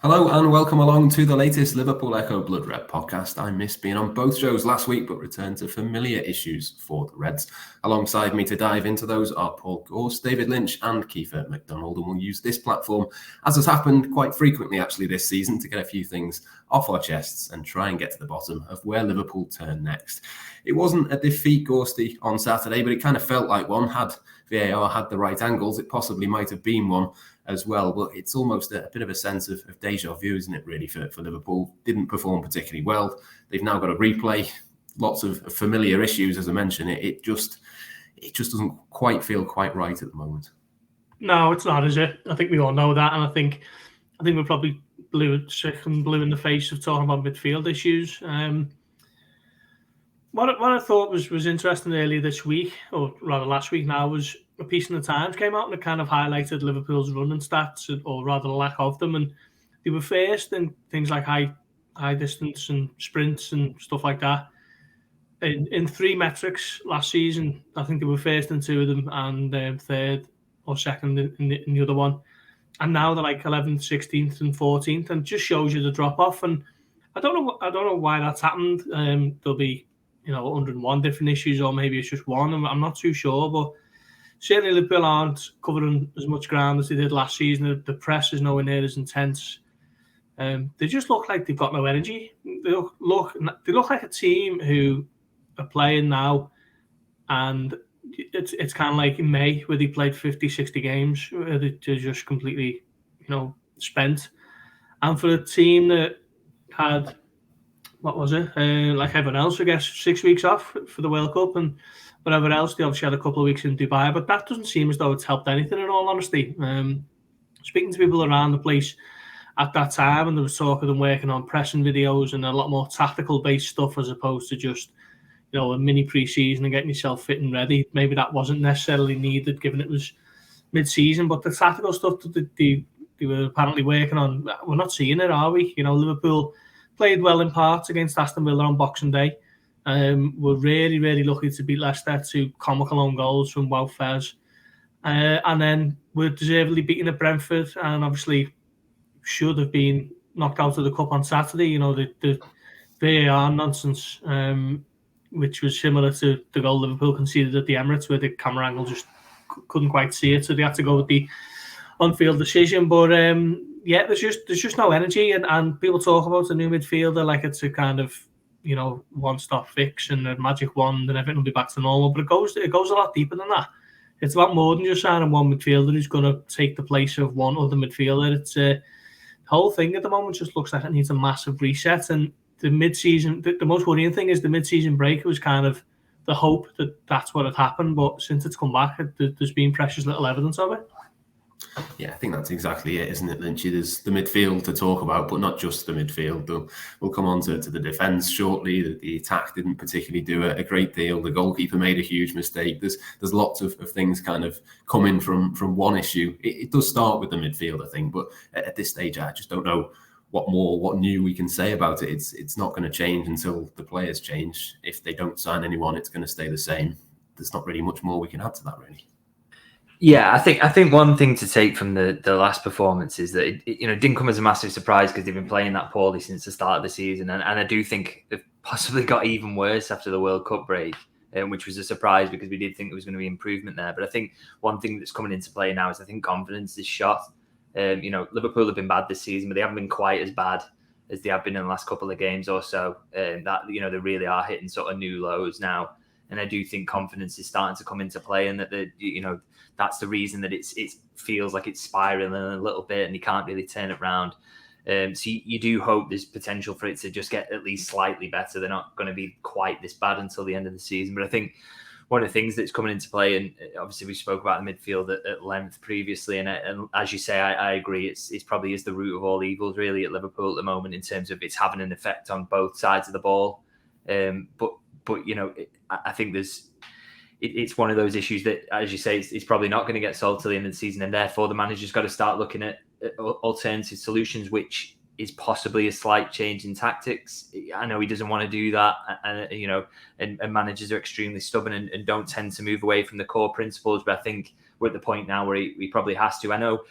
Hello and welcome along to the latest Liverpool Echo Blood Red podcast. I missed being on both shows last week, but returned to familiar issues for the Reds. Alongside me to dive into those are Paul Gorst, David Lynch and Keifer MacDonald, and we'll use this platform, as has happened quite frequently actually this season, to get a few things off our chests and try and get to the bottom of where Liverpool turn next. It wasn't a defeat, Gorsty, on Saturday, but it kind of felt like one. Had VAR had the right angles, it possibly might have been one as well, but it's almost a bit of a sense of deja vu, isn't it, really, for Liverpool? Didn't perform particularly well. They've now got a replay, lots of familiar issues, as I mentioned. It just doesn't quite feel quite right at the moment. No, it's not, is it? I think we all know that, and I think we're probably blue in the face of talking about midfield issues. What I thought was interesting earlier this week, or rather last week now, was a piece in the Times came out and it kind of highlighted Liverpool's running stats, or rather the lack of them, and they were first in things like high distance and sprints and stuff like that. In three metrics last season, I think they were first in two of them and third or second in the other one. And now they're like 11th, 16th and 14th, and it just shows you the drop off. And I don't know why that's happened. There'll be 101 different issues, or maybe it's just one. I'm not too sure, but certainly Liverpool aren't covering as much ground as they did last season. The press is nowhere near as intense. They just look like they've got no energy. They look like a team who are playing now, and it's kind of like in May where they played 50, 60 games, where they're just completely, spent. And for a team that had, what was it, like everyone else, I guess, 6 weeks off for the World Cup and whatever else, they obviously had a couple of weeks in Dubai, but that doesn't seem as though it's helped anything, in all honesty. Speaking to people around the place at that time, and there was talk of them working on pressing videos and a lot more tactical-based stuff as opposed to just, a mini pre-season and getting yourself fit and ready. Maybe that wasn't necessarily needed, given it was mid-season, but the tactical stuff that they were apparently working on, we're not seeing it, are we? Liverpool played well in parts against Aston Villa on Boxing Day. We're really, really lucky to beat Leicester to comical own goals from Wout Faes. And then we're deservedly beaten at Brentford, and obviously should have been knocked out of the cup on Saturday. The VAR nonsense, which was similar to the goal Liverpool conceded at the Emirates, where the camera angle just couldn't quite see it, so they had to go with the on-field decision. But there's just no energy, and people talk about a new midfielder like it's a kind of one-stop fix and a magic wand and everything will be back to normal. But it goes a lot deeper than that. It's about more than just signing one midfielder who's going to take the place of one other midfielder. It's the whole thing at the moment just looks like it needs a massive reset. And the mid-season, the most worrying thing is the mid-season break was kind of the hope that that's what had happened. But since it's come back, there's been precious little evidence of it. Yeah, I think that's exactly it, isn't it, Lynchy? There's the midfield to talk about, but not just the midfield. We'll come on to the defence shortly. The attack didn't particularly do a great deal. The goalkeeper made a huge mistake. There's lots of things kind of coming from one issue. It does start with the midfield, I think, but at this stage, I just don't know what new we can say about it. It's not going to change until the players change. If they don't sign anyone, it's going to stay the same. There's not really much more we can add to that, really. Yeah, I think one thing to take from the last performance is that it didn't come as a massive surprise because they've been playing that poorly since the start of the season, and I do think they've possibly got even worse after the World Cup break, which was a surprise because we did think there was going to be improvement there. But I think one thing that's coming into play now is I think confidence is shot. Liverpool have been bad this season, but they haven't been quite as bad as they have been in the last couple of games or so. That they really are hitting sort of new lows now. And I do think confidence is starting to come into play, and that that's the reason that it feels like it's spiraling a little bit, and you can't really turn it around. So you do hope there's potential for it to just get at least slightly better. They're not going to be quite this bad until the end of the season. But I think one of the things that's coming into play, and obviously we spoke about the midfield at length previously, and as you say, I agree, it's probably is the root of all evils really at Liverpool at the moment in terms of it's having an effect on both sides of the ball. But I think it's one of those issues that, as you say, it's probably not going to get solved till the end of the season, and therefore the manager's got to start looking at alternative solutions, which is possibly a slight change in tactics. I know he doesn't want to do that, and managers are extremely stubborn and don't tend to move away from the core principles. But I think we're at the point now where he probably has to. I know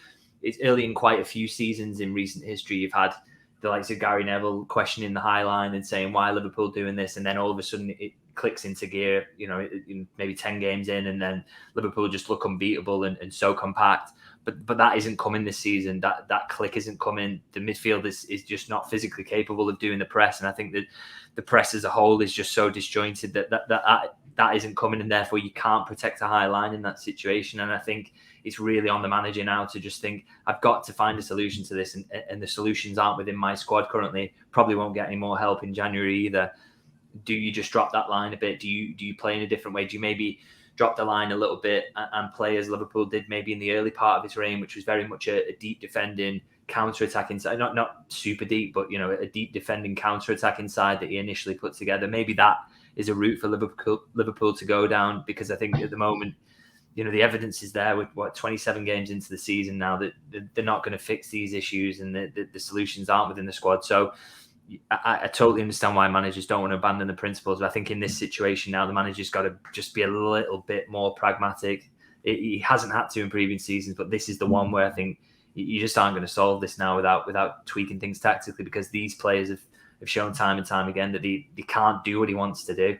it's early in quite a few seasons in recent history. You've had the likes of Gary Neville questioning the high line and saying, why are Liverpool doing this? And then all of a sudden it clicks into gear, maybe 10 games in, and then Liverpool just look unbeatable and so compact. But that isn't coming this season. That click isn't coming. The midfield is just not physically capable of doing the press. And I think that the press as a whole is just so disjointed that isn't coming, and therefore you can't protect a high line in that situation. And I think it's really on the manager now to just think, I've got to find a solution to this, and the solutions aren't within my squad currently. Probably won't get any more help in January either. Do you just drop that line a bit? Do you play in a different way? Do you maybe drop the line a little bit and play as Liverpool did maybe in the early part of his reign, which was very much a deep defending counter-attacking side, not super deep, but a deep defending counter-attacking side that he initially put together. Maybe that is a route for Liverpool to go down, because I think at the moment, the evidence is there with 27 games into the season now that they're not going to fix these issues, and the solutions aren't within the squad. So I totally understand why managers don't want to abandon the principles. But I think in this situation now, the manager's got to just be a little bit more pragmatic. He hasn't had to in previous seasons, but this is the one where I think you just aren't going to solve this now without tweaking things tactically, because these players have shown time and time again that he can't do what he wants to do.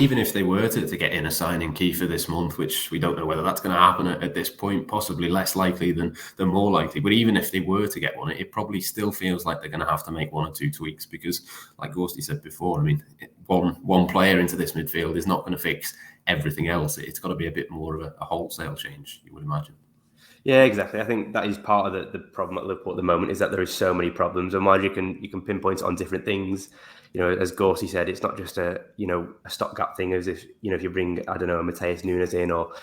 Even if they were to get in a signing Keifer this month, which we don't know whether that's going to happen at this point, possibly less likely than more likely. But even if they were to get one, it probably still feels like they're going to have to make one or two tweaks, because, like Gorsty said before, I mean, one player into this midfield is not going to fix everything else. It's got to be a bit more of a wholesale change, you would imagine. Yeah, exactly. I think that is part of the problem at Liverpool at the moment, is that there is so many problems, and while you can pinpoint it on different things, as Gorsty said, it's not just a stopgap thing, as if if you bring, I don't know, a Matheus Nunes in, or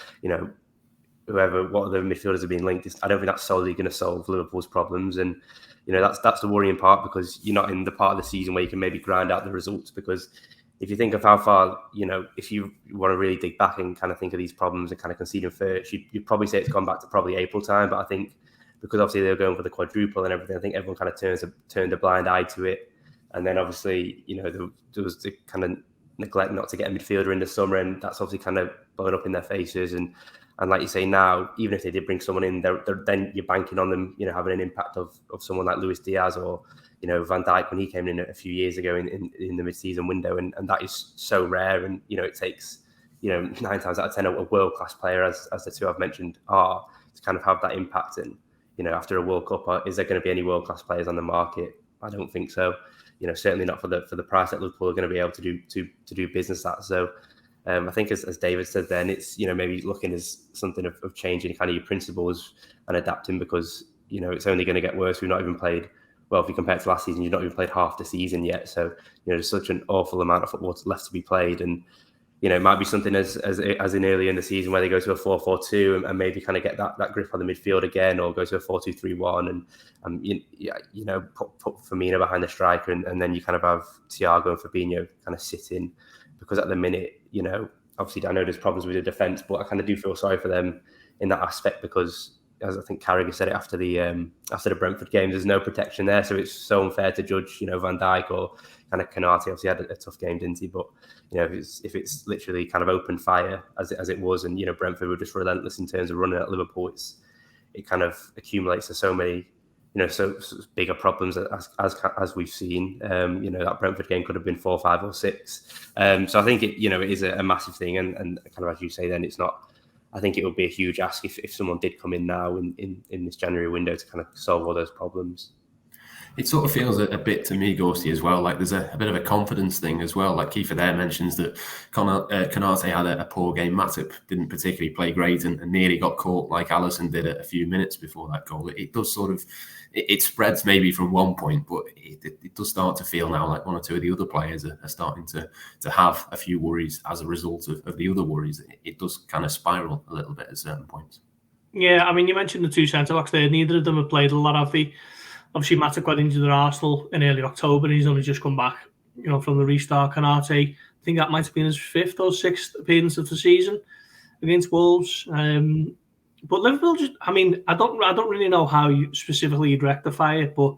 whoever, what other midfielders have been linked. I don't think that's solely going to solve Liverpool's problems, and that's the worrying part, because you're not in the part of the season where you can maybe grind out the results. Because if you think of how far, if you want to really dig back and kind of think of these problems and kind of conceding first, you'd probably say it's gone back to probably April time. But I think because obviously they were going for the quadruple and everything, I think everyone kind of turned a blind eye to it. And then obviously, there was the kind of neglect not to get a midfielder in the summer, and that's obviously kind of blown up in their faces. And like you say now, even if they did bring someone in, then you're banking on them, having an impact of someone like Luis Diaz or Van Dijk when he came in a few years ago in the mid-season window, and that is so rare. And it takes 9 times out of 10 a world-class player, as the two I've mentioned are, to kind of have that impact. And after a World Cup, is there going to be any world-class players on the market? I don't think so. Certainly not for the price that Liverpool are going to be able to do business at. So I think as David said, then it's maybe looking as something of changing kind of your principles and adapting, because it's only going to get worse. We've not even played, well, if you compare it to last season, you've not even played half the season yet. So there's such an awful amount of football left to be played, and it might be something as in early in the season where they go to a 4-4-2 and maybe kind of get that grip on the midfield again, or go to a 4-2-3-1 and put Firmino behind the striker, and then you kind of have Thiago and Fabinho kind of sitting, because at the minute, obviously I know there's problems with the defence, but I kind of do feel sorry for them in that aspect, because as I think Carragher said it after the Brentford games, there's no protection there, so it's so unfair to judge Van Dijk or kind of Konate. Obviously had a tough game, didn't he? But if it's literally kind of open fire as it was, and Brentford were just relentless in terms of running at Liverpool, it kind of accumulates to so many so bigger problems as we've seen. That Brentford game could have been 4, 5 or 6. So I think it is a massive thing, and kind of as you say, then it's not. I think it would be a huge ask if someone did come in now in this January window to kind of solve all those problems. It sort of feels a bit to me, Gorsty, as well, like there's a bit of a confidence thing as well. Like Keifer there mentions that Konate had a poor game. Matip didn't particularly play great and nearly got caught like Addison did a few minutes before that goal. It does sort of, it spreads maybe from one point, but it does start to feel now like one or two of the other players are starting to have a few worries as a result of the other worries. It does kind of spiral a little bit at certain points. Yeah, I mean, you mentioned the two centre-backs there. Neither of them have played a lot, have they? Obviously, Matip got injured at Arsenal in early October, and he's only just come back, from the restart. Konate, I think that might have been his 5th or 6th appearance of the season against Wolves. But Liverpool just, I mean, I don't really know how you'd rectify it, but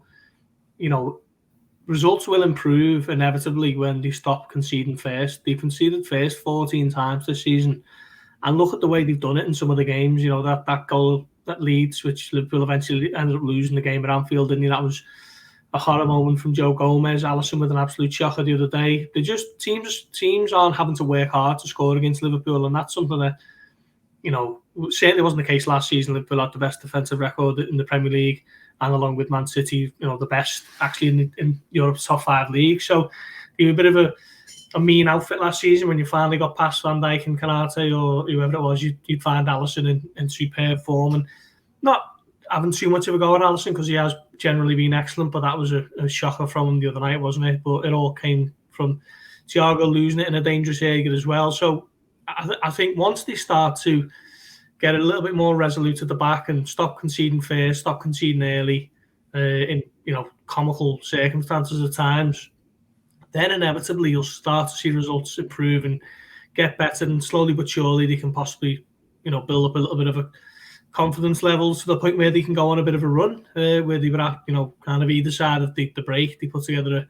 results will improve inevitably when they stop conceding first. They've conceded first 14 times this season, and look at the way they've done it in some of the games. That goal at Leeds, which Liverpool eventually ended up losing the game at Anfield, didn't he? That was a horror moment from Joe Gomez. Addison with an absolute shocker the other day. They just teams aren't having to work hard to score against Liverpool, and that's something that, you know, certainly wasn't the case last season. Liverpool had the best defensive record in the Premier League, and along with Man City, you know, the best actually in Europe's top 5 leagues. So you were a bit of a mean outfit last season. When you finally got past Van Dijk and Canate or whoever it was, you'd find Alisson in superb form, and not having too much of a go at Alisson because he has generally been excellent, but that was a shocker from him the other night, wasn't it? But it all came from Thiago losing it in a dangerous area as well. So I think once they start to get a little bit more resolute at the back and stop conceding first, stop conceding early, in, you know, comical circumstances at times, then inevitably you'll start to see results improve and get better, and slowly but surely they can possibly, you know, build up a little bit of a confidence levels to the point where they can go on a bit of a run, where they were at, you know, kind of either side of the break. They put together a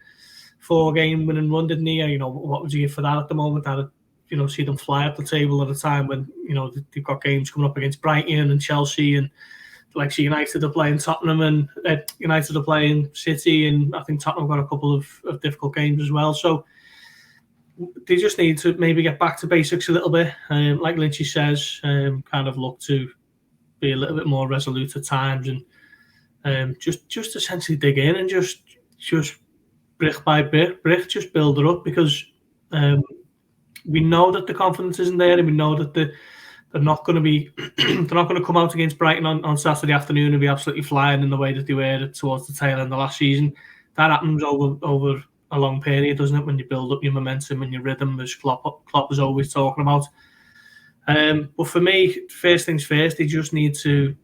4-game winning run, didn't they? You know, what would you give for that at the moment? That, you know, see them fly up the table at a time when, you know, they've got games coming up against Brighton and Chelsea, and like United are playing Tottenham, and United are playing City, and I think Tottenham got a couple of difficult games as well. So they just need to maybe get back to basics a little bit, like Lynchy says, kind of look to be a little bit more resolute at times, and just essentially dig in and just brick by brick, just build it up, because we know that the confidence isn't there, and we know that they're not going to be they're not going to come out against Brighton on Saturday afternoon and be absolutely flying in the way that they were towards the tail end of last season. That happens over a long period, doesn't it? When you build up your momentum and your rhythm, as Klopp was always talking about. But for me, first things first, they just need to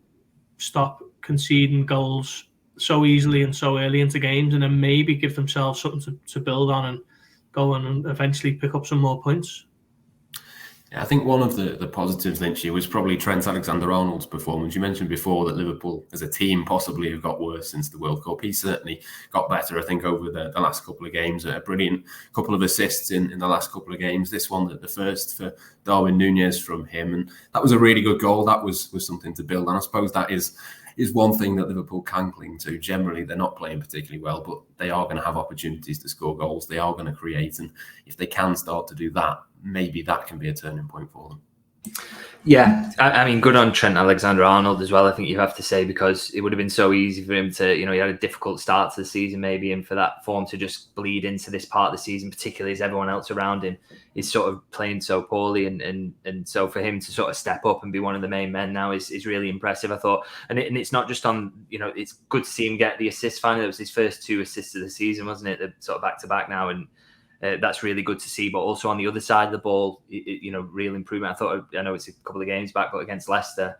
stop conceding goals so easily and so early into games, and then maybe give themselves something to build on and go on and eventually pick up some more points. Yeah, I think one of the positives, Lynchy, was probably Trent Alexander-Arnold's performance. You mentioned before that Liverpool as a team possibly have got worse since the World Cup. He certainly got better, I think, over the last couple of games. A brilliant couple of assists in the last couple of games. This one, the first for Darwin Núñez from him. And that was a really good goal. That was something to build on. I suppose that is one thing that Liverpool can cling to. Generally, they're not playing particularly well, but they are going to have opportunities to score goals. They are going to create. And if they can start to do that, maybe that can be a turning point for them. Yeah, I mean, good on Trent Alexander-Arnold as well, I think you have to say, because it would have been so easy for him to, you know, he had a difficult start to the season maybe, and for that form to just bleed into this part of the season, particularly as everyone else around him is sort of playing so poorly, and so for him to sort of step up and be one of the main men now is really impressive, I thought. And it's not just on, you know, it's good to see him get the assist finally. It was his first 2 assists of the season, wasn't it? They're sort of back-to-back now, and that's really good to see. But also on the other side of the ball, you know, real improvement. I know it's a couple of games back, but against Leicester,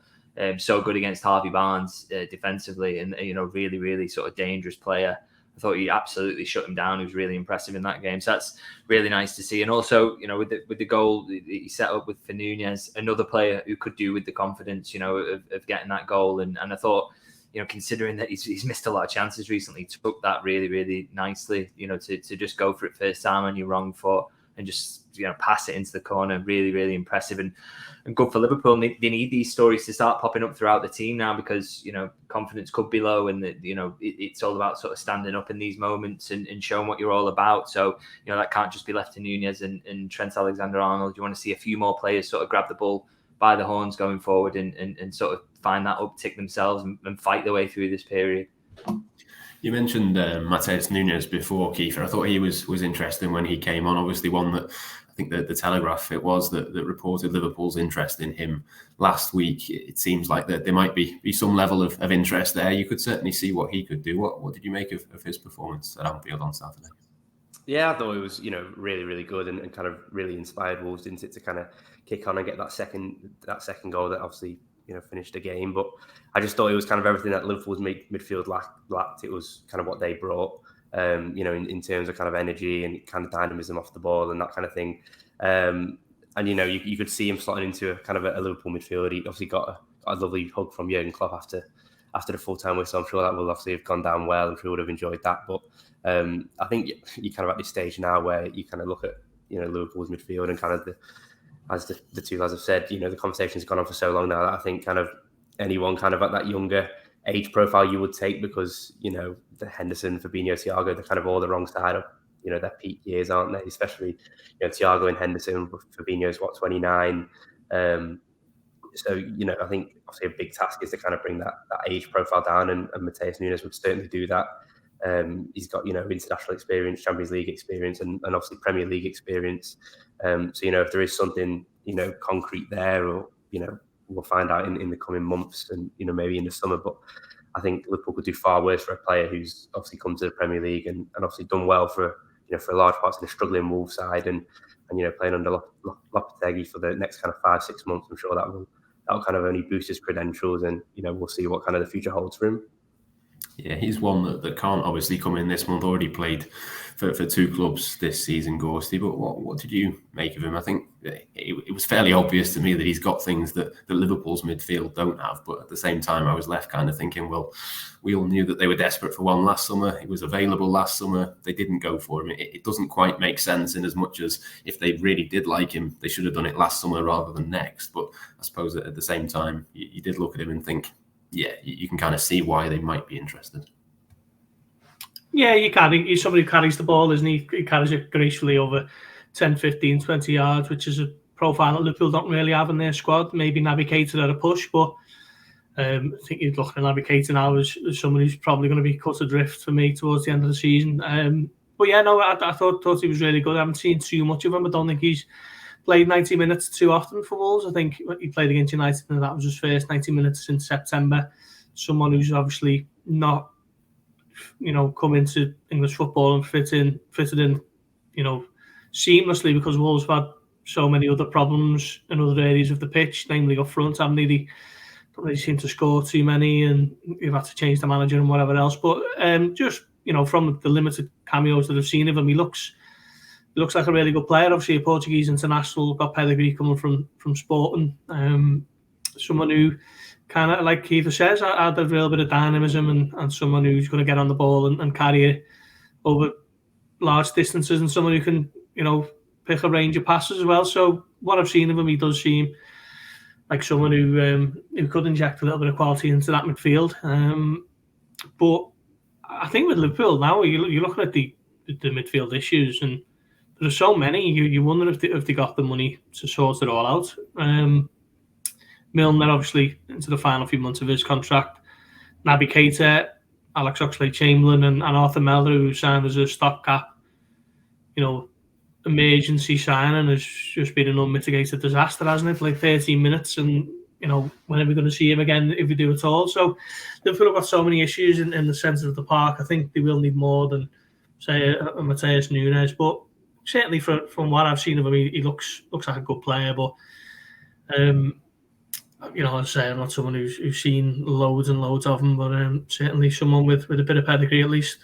so good against Harvey Barnes defensively, and, you know, really, really sort of dangerous player. I thought he absolutely shut him down. He was really impressive in that game. So that's really nice to see. And also, you know, with the goal he set up with for Núñez, another player who could do with the confidence, you know, of getting that goal. And I thought, you know, considering that he's missed a lot of chances recently, took that really, really nicely, you know, to just go for it first time on your wrong foot and just, you know, pass it into the corner. Really, really impressive and good for Liverpool. And they need these stories to start popping up throughout the team now, because, you know, confidence could be low, and, you know, it's all about sort of standing up in these moments and showing what you're all about. So, you know, that can't just be left to Núñez and Trent Alexander-Arnold. You want to see a few more players sort of grab the ball by the horns going forward and sort of find that uptick themselves and fight their way through this period. You mentioned Matheus Nunes before, Keifer. I thought he was interesting when he came on. Obviously, one that I think that the Telegraph it was that reported Liverpool's interest in him last week. It seems like that there might be some level of interest there. You could certainly see what he could do. What did you make of his performance at Anfield on Saturday? Yeah, I thought it was, you know, really, really good and kind of really inspired Wolves, didn't it, to kind of kick on and get that second goal that obviously, you know, finished the game. But I just thought it was kind of everything that Liverpool's midfield lacked. It was kind of what they brought, you know, in terms of kind of energy and kind of dynamism off the ball and that kind of thing. And, you know, you could see him slotting into a kind of a Liverpool midfield. He obviously got a lovely hug from Jurgen Klopp after the full-time whistle. I'm sure that will obviously have gone down well. I'm sure he would have enjoyed that. But I think you're kind of at this stage now where you kind of look at, you know, Liverpool's midfield and kind of as the two lads have said, you know, the conversation's gone on for so long now that I think kind of anyone kind of at that younger age profile you would take, because, you know, the Henderson, Fabinho, Thiago, they're kind of all the wrong side of, you know, their peak years, aren't they? Especially, you know, Thiago and Henderson, Fabinho's 29. So, you know, I think obviously a big task is to kind of bring that age profile down, and Matheus Nunes would certainly do that. He's got, you know, international experience, Champions League experience, and obviously Premier League experience. So, you know, if there is something, you know, concrete there, or, you know, we'll find out in the coming months, and, you know, maybe in the summer. But I think Liverpool could do far worse for a player who's obviously come to the Premier League and obviously done well for, you know, for large parts in a struggling Wolves side, and you know, playing under Lopetegui for the next kind of 5-6 months. I'm sure that'll kind of only boost his credentials, and, you know, we'll see what kind of the future holds for him. Yeah, he's one that can't obviously come in this month. Already played for 2 clubs this season, Gorsty. But what did you make of him? I think it was fairly obvious to me that he's got things that Liverpool's midfield don't have. But at the same time, I was left kind of thinking, well, we all knew that they were desperate for one last summer. He was available last summer. They didn't go for him. It doesn't quite make sense, in as much as if they really did like him, they should have done it last summer rather than next. But I suppose at the same time, you did look at him and think, yeah, you can kind of see why they might be interested. Yeah, you can. He's somebody who carries the ball, isn't he? He carries it gracefully over 10, 15, 20 yards, which is a profile that Liverpool don't really have in their squad. Maybe Naby Keita at a push, but I think you'd look at Naby Keita now as someone who's probably going to be cut adrift for me towards the end of the season. But yeah, no, I thought he was really good. I haven't seen too much of him. I don't think he's played 90 minutes too often for Wolves. I think he played against United, and that was his first 90 minutes since September. Someone who's obviously not, you know, come into English football and fitted in, you know, seamlessly, because Wolves have had so many other problems in other areas of the pitch, namely up front. Haven't they? They don't really seem to score too many, and you've had to change the manager and whatever else. But just, you know, from the limited cameos that I've seen of him, he looks like a really good player. Obviously, a Portuguese international, got pedigree coming from Sporting. Someone who kind of, like Keifer says, add a real bit of dynamism, and someone who's going to get on the ball and carry it over large distances, and someone who can, you know, pick a range of passes as well. So what I've seen of him, he does seem like someone who could inject a little bit of quality into that midfield. But I think with Liverpool now, you're looking at the midfield issues, and there's so many. You wonder if they got the money to sort it all out. Milner, obviously, into the final few months of his contract. Naby Keita, Alex Oxlade-Chamberlain, and Arthur Melder, who signed as a stopgap, you know, emergency signing, has just been an unmitigated disaster, hasn't it? For like 13 minutes, and, you know, when are we going to see him again, if we do at all? So Liverpool have got so many issues in the centre of the park. I think they will need more than, say, a Matheus Nunes. But certainly from what I've seen of him, he looks like a good player. But you know, as I say, I'm not someone who's seen loads and loads of them, but certainly someone with a bit of pedigree at least.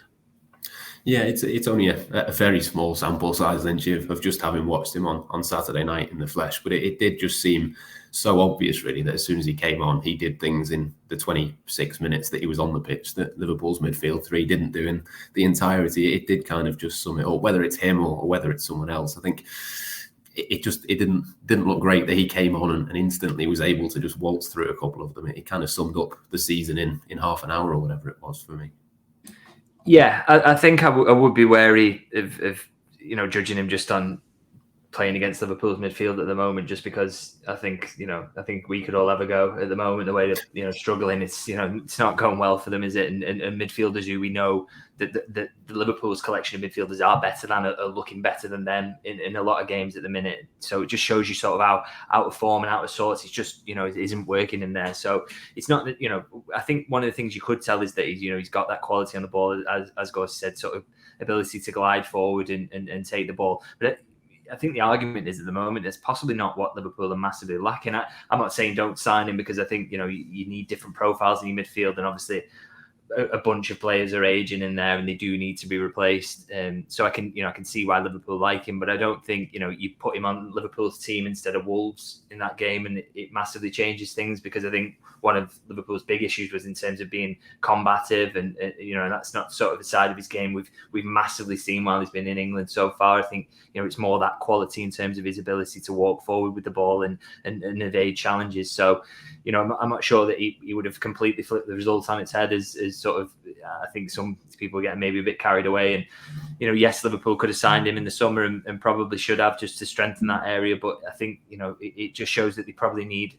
Yeah, it's only a very small sample size, Lynch, of just having watched him on Saturday night in the flesh. But it did just seem so obvious, really, that as soon as he came on, he did things in the 26 minutes that he was on the pitch that Liverpool's midfield three didn't do in the entirety. It did kind of just sum it up, whether it's him or whether it's someone else. I think it didn't look great that he came on and instantly was able to just waltz through a couple of them. It kind of summed up the season in half an hour or whatever it was for me. Yeah, I think I would be wary of you know, judging him just on playing against Liverpool's midfield at the moment, just because I think we could all have a go at the moment. The way they're, you know, struggling, it's not going well for them, is it? And midfielders who we know that the Liverpool's collection of midfielders are better than, are looking better than them in a lot of games at the minute. So it just shows you sort of how out of form and out of sorts. It's just, you know, it isn't working in there. So it's not that, you know, I think one of the things you could tell is that he's got that quality on the ball, as Gorst said, sort of ability to glide forward and take the ball. But I think the argument is at the moment it's possibly not what Liverpool are massively lacking at. I'm not saying don't sign him, because I think, you know, you need different profiles in your midfield, and obviously a bunch of players are aging in there and they do need to be replaced. So I can see why Liverpool like him, but I don't think, you put him on Liverpool's team instead of Wolves in that game and it massively changes things, because I think one of Liverpool's big issues was in terms of being combative and that's not sort of the side of his game we've massively seen while he's been in England so far. I think, it's more that quality in terms of his ability to walk forward with the ball and evade challenges. So, I'm not sure that he would have completely flipped the result on its head as sort of, I think some people get maybe a bit carried away. And, yes, Liverpool could have signed him in the summer and probably should have, just to strengthen that area. But I think, it just shows that they probably need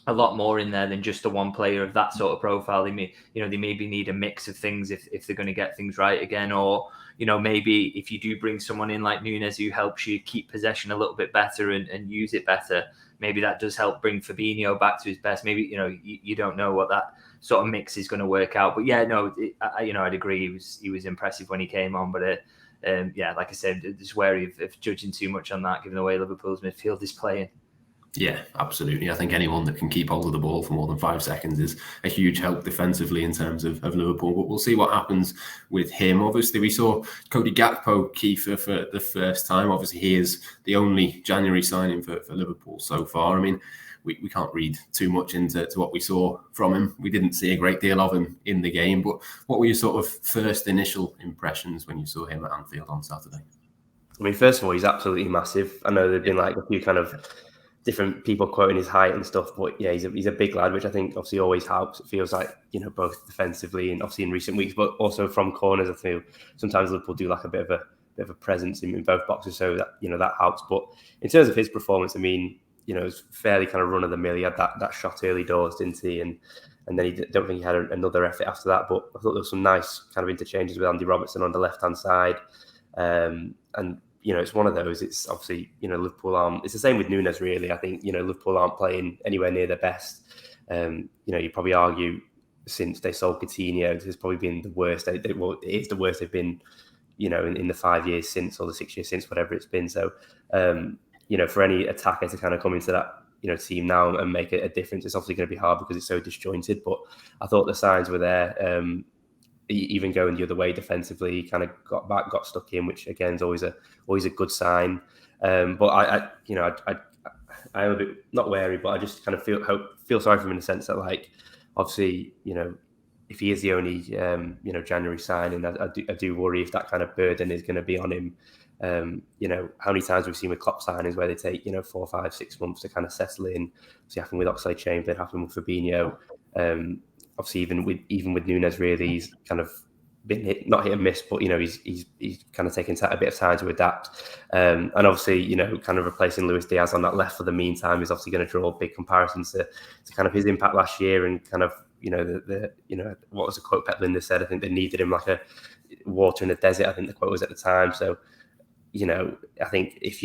a lot more in there than just the one player of that sort of profile. They maybe need a mix of things if they're going to get things right again. Or, maybe if you do bring someone in like Nunes who helps you keep possession a little bit better and use it better, maybe that does help bring Fabinho back to his best. Maybe, you don't know what that sort of mix is going to work out. But yeah, no, I'd agree. He was impressive when he came on. But like I said, just wary of judging too much on that, given the way Liverpool's midfield is playing. Yeah, absolutely. I think anyone that can keep hold of the ball for more than 5 seconds is a huge help defensively in terms of Liverpool. But we'll see what happens with him. Obviously, we saw Cody Gakpo, Keifer, for the first time. Obviously, he is the only January signing for Liverpool so far. I mean, we can't read too much into what we saw from him. We didn't see a great deal of him in the game. But what were your sort of first initial impressions when you saw him at Anfield on Saturday? I mean, first of all, he's absolutely massive. I know there've been like a few kind of different people quoting his height and stuff, but yeah, he's a big lad, which I think obviously always helps. It feels like, both defensively and obviously in recent weeks, but also from corners. I feel sometimes Liverpool do like a bit of a presence in both boxes, so that that helps. But in terms of his performance, I mean, it was fairly kind of run of the mill. He had that shot early doors, didn't he? And then don't think he had another effort after that. But I thought there was some nice kind of interchanges with Andy Robertson on the left hand side, and it's one of those. It's obviously, Liverpool aren't. It's the same with Nunes, really. I think, Liverpool aren't playing anywhere near their best. You probably argue since they sold Coutinho, this has probably been the worst. It is the worst they've been, in the 5 years since, or the 6 years since, whatever it's been. So, for any attacker to kind of come into that, team now and make a difference, it's obviously going to be hard because it's so disjointed. But I thought the signs were there. Even going the other way defensively, he kind of got back, got stuck in, which again is always a good sign. But I I'm a bit not wary, but I just kind of feel sorry for him in the sense that, like, obviously, if he is the only January signing, I do worry if that kind of burden is going to be on him. How many times we've seen with Klopp signings where they take 4, 5, 6 months to kind of settle in. See, happened with Oxlade-Chamberlain, happened with Fabinho. Obviously, even with Nunes, really, he's kind of been not hit and miss, but he's kind of taken a bit of time to adapt. And obviously, kind of replacing Luis Diaz on that left for the meantime is obviously going to draw big comparisons to kind of his impact last year and kind of what was the quote Pep Lijnders said? I think they needed him like a water in the desert. I think the quote was at the time. So I think if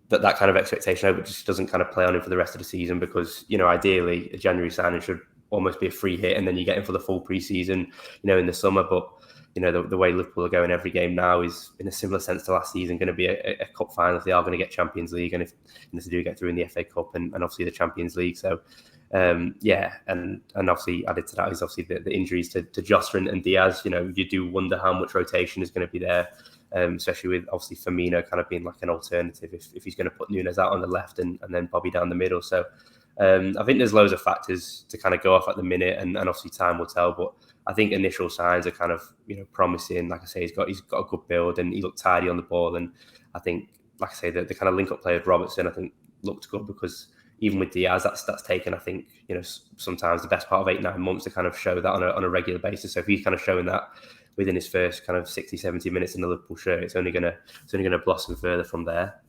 that kind of expectation over just doesn't kind of play on him for the rest of the season, because ideally a January signing should almost be a free hit, and then you get him for the full pre-season, in the summer. But the way Liverpool are going every game now is, in a similar sense to last season, going to be a cup final if they are going to get Champions League, and if they do get through in the FA Cup and obviously the Champions League. So and obviously added to that is obviously the injuries to Jota and Diaz. You do wonder how much rotation is going to be there, especially with obviously Firmino kind of being like an alternative if he's going to put Nunes out on the left and then Bobby down the middle. So I think there's loads of factors to kind of go off at the minute, and obviously time will tell. But I think initial signs are kind of promising. Like I say, he's got a good build and he looked tidy on the ball. And I think, like I say, the kind of link up play with Robertson, I think looked good, because even with Diaz, that's taken, I think, sometimes the best part of 8-9 months to kind of show that on a regular basis. So if he's kind of showing that within his first kind of 60-70 minutes in the Liverpool shirt, it's only gonna blossom further from there.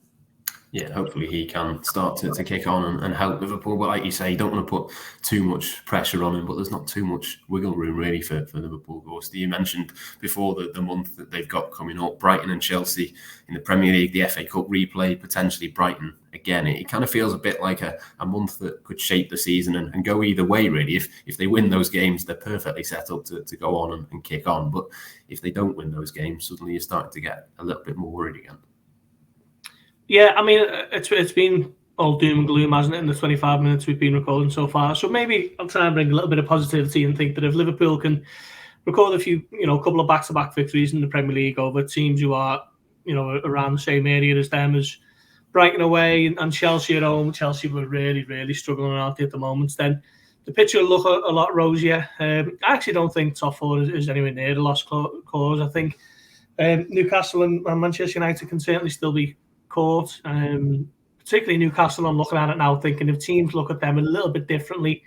Yeah, hopefully he can start to kick on and help Liverpool. But like you say, you don't want to put too much pressure on him, but there's not too much wiggle room really for Liverpool. Gorst, you mentioned before the month that they've got coming up, Brighton and Chelsea in the Premier League, the FA Cup replay, potentially Brighton again. It kind of feels a bit like a month that could shape the season and go either way, really. If they win those games, they're perfectly set up to go on and kick on. But if they don't win those games, suddenly you're starting to get a little bit more worried again. Yeah, I mean, it's been all doom and gloom, hasn't it, in the 25 minutes we've been recording so far. So maybe I'll try and bring a little bit of positivity and think that if Liverpool can recorded a couple of back-to-back victories in the Premier League over teams who are, around the same area as them, as Brighton away and Chelsea at home. Chelsea were really, really struggling out at the moment. Then the picture will look a lot rosier. I actually don't think top four is anywhere near the lost cause. I think Newcastle and Manchester United can certainly still be caught. Particularly Newcastle, I'm looking at it now thinking if teams look at them a little bit differently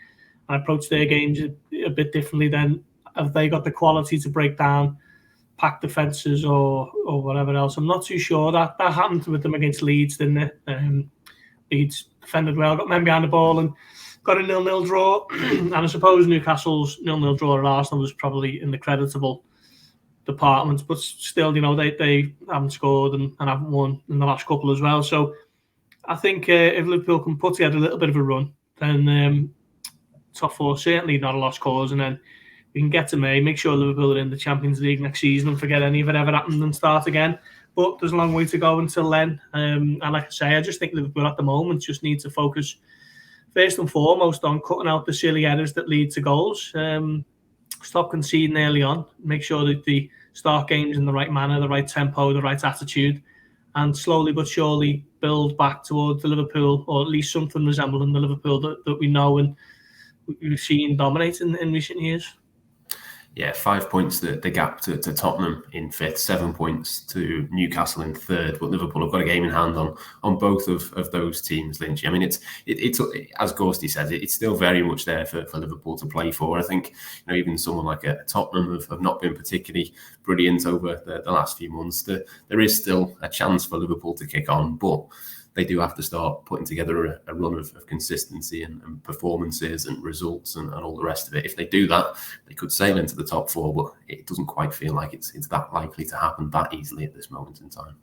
and approach their games a bit differently, then have they got the quality to break down packed defences or whatever else? I'm not too sure. That happened with them against Leeds, didn't it? Leeds defended well, got men behind the ball and got a 0-0 draw. And I suppose Newcastle's 0-0 draw at Arsenal was probably in the creditable department, but still, they haven't scored and haven't won in the last couple as well. So I think if Liverpool can put together a little bit of a run, then top four certainly not a lost cause, and then we can get to May, make sure Liverpool are in the Champions League next season and forget any of it ever happened and start again. But there's a long way to go until then. And like I say, I just think Liverpool at the moment just need to focus first and foremost on cutting out the silly errors that lead to goals. Stop conceding early on. Make sure that they start games in the right manner, the right tempo, the right attitude, and slowly but surely build back towards the Liverpool, or at least something resembling the Liverpool that we know and we've seen dominate in recent years. Yeah, 5 points the gap to Tottenham in fifth, 7 points to Newcastle in third, but Liverpool have got a game in hand on both of those teams, Lynch. I mean, it's as Gorsty says, it's still very much there for Liverpool to play for. I think even someone like a Tottenham have not been particularly brilliant over the last few months. There is still a chance for Liverpool to kick on, but they do have to start putting together a run of consistency and performances and results and all the rest of it. If they do that, they could sail into the top four, but it doesn't quite feel like it's that likely to happen that easily at this moment in time.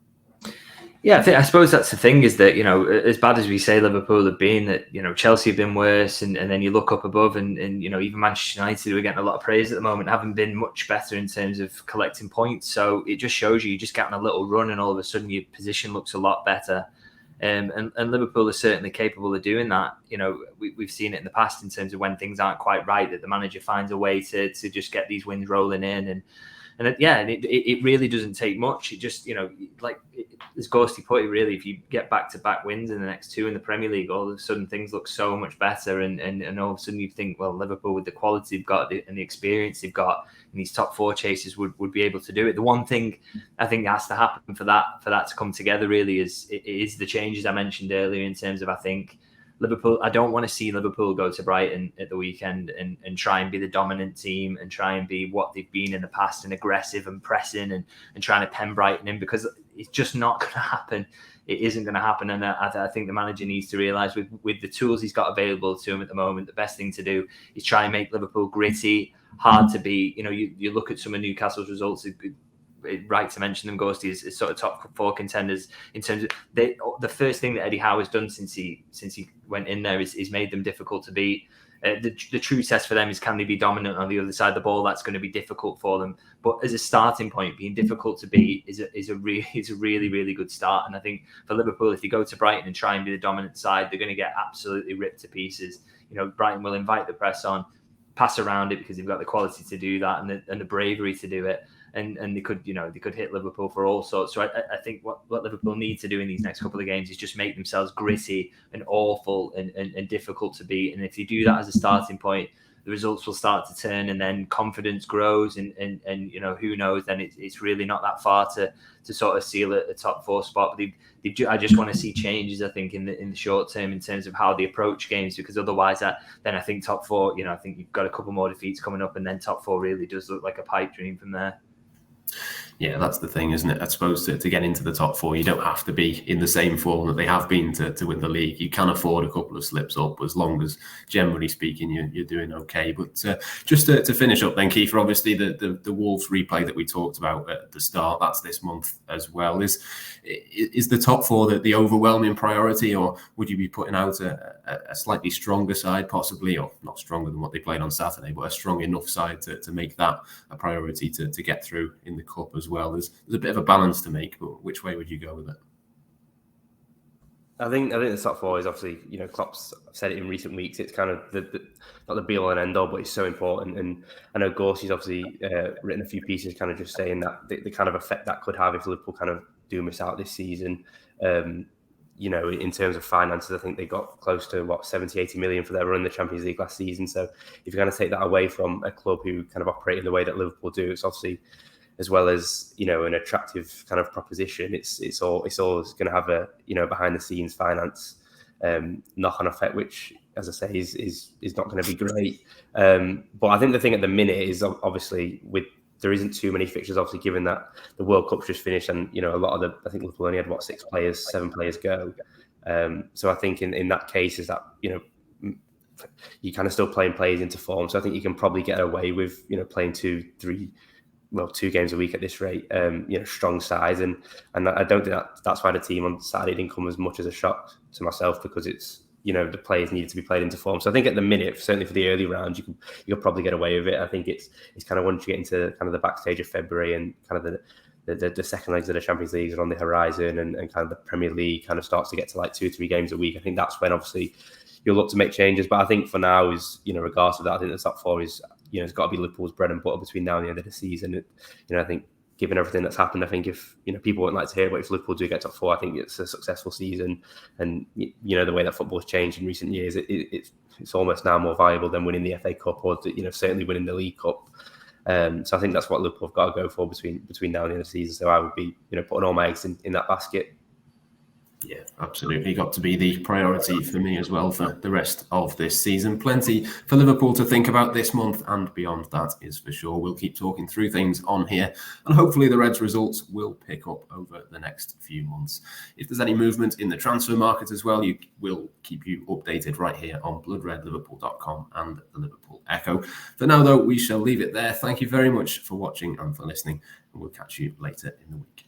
Yeah, I suppose that's the thing, is that, as bad as we say Liverpool have been, that, Chelsea have been worse, and then you look up above and even Manchester United, who are getting a lot of praise at the moment, haven't been much better in terms of collecting points. So it just shows you're just getting a little run and all of a sudden your position looks a lot better. And Liverpool is certainly capable of doing that. We've seen it in the past in terms of when things aren't quite right, that the manager finds a way to just get these wins rolling in. And it really doesn't take much. It just, as Gorsty put it, really, if you get back-to-back wins in the next two in the Premier League, all of a sudden things look so much better. And all of a sudden you think, well, Liverpool, with the quality they've got and the experience they've got in these top four chases, would be able to do it. The one thing I think has to happen for that to come together really is the changes I mentioned earlier, in terms of, I think, Liverpool, I don't want to see Liverpool go to Brighton at the weekend and try and be the dominant team and try and be what they've been in the past, and aggressive and pressing and trying to pen Brighton in, because it's just not going to happen. It isn't going to happen. And I think the manager needs to realise, with the tools he's got available to him at the moment, the best thing to do is try and make Liverpool gritty, hard to beat. You look at some of Newcastle's results, right to mention them, Ghosty, is sort of top four contenders in terms of the first thing that Eddie Howe has done since he went in there is made them difficult to beat. The true test for them is, can they be dominant on the other side of the ball? That's going to be difficult for them. But as a starting point, being difficult to beat is a really, really good start. And I think for Liverpool, if you go to Brighton and try and be the dominant side, they're going to get absolutely ripped to pieces. Brighton will invite the press on, pass around it, because they've got the quality to do that and the bravery to do it. And they could hit Liverpool for all sorts. So I think what Liverpool need to do in these next couple of games is just make themselves gritty and awful and difficult to beat. And if you do that as a starting point, the results will start to turn, and then confidence grows. And who knows? Then it's really not that far to sort of seal a top four spot. But I just want to see changes, I think, in the short term in terms of how they approach games, because otherwise, then I think top four. I think you've got a couple more defeats coming up, and then top four really does look like a pipe dream from there. Yeah, that's the thing, isn't it? I suppose to get into the top four, you don't have to be in the same form that they have been to win the league. You can afford a couple of slips up, as long as, generally speaking, you're doing okay. But just to finish up then, Keifer, obviously the Wolves replay that we talked about at the start, that's this month as well. Is the top four the overwhelming priority, or would you be putting out a slightly stronger side, possibly, or not stronger than what they played on Saturday, but a strong enough side to make that a priority to get through in the Cup as well? There's a bit of a balance to make, but which way would you go with it? I think the top four is obviously, Klopp's said it in recent weeks. It's kind of not the be all and end all, but it's so important. And I know Gorsty's obviously written a few pieces, kind of just saying that the kind of effect that could have if Liverpool kind of do miss out this season. In terms of finances, I think they got close to 70, 80 million for their run in the Champions League last season. So if you're going to take that away from a club who kind of operate in the way that Liverpool do, it's obviously, as well as an attractive kind of proposition, it's always going to have a behind the scenes finance knock on effect, which, as I say, is not going to be great. But I think the thing at the minute is obviously there isn't too many fixtures, obviously, given that the World Cup's just finished and a lot of I think Liverpool only had 7 players go. So I think in that case is that you kind of still playing players into form. So I think you can probably get away with playing 2 games a week at this rate, strong sides. And I don't think that's why the team on Saturday didn't come as much as a shock to myself, because it's, the players needed to be played into form. So I think at the minute, certainly for the early rounds, you'll probably get away with it. I think it's kind of once you get into kind of the backstage of February and kind of the second legs of the Champions League are on the horizon and kind of the Premier League kind of starts to get to like 2 or 3 games a week. I think that's when obviously you'll look to make changes. But I think for now is, regardless of that, I think the top four is, it's got to be Liverpool's bread and butter between now and the end of the season. I think given everything that's happened, I think if, people wouldn't like to hear it, but if Liverpool do get top four, I think it's a successful season. And, the way that football's changed in recent years, it's almost now more valuable than winning the FA Cup or, certainly winning the League Cup. So I think that's what Liverpool have got to go for between now and the end of the season. So I would be, putting all my eggs in that basket. Yeah, absolutely. Got to be the priority for me as well for the rest of this season. Plenty for Liverpool to think about this month and beyond, that is for sure. We'll keep talking through things on here, and hopefully the Reds' results will pick up over the next few months. If there's any movement in the transfer market as well, we'll keep you updated right here on bloodredliverpool.com and the Liverpool Echo. For now, though, we shall leave it there. Thank you very much for watching and for listening, and we'll catch you later in the week.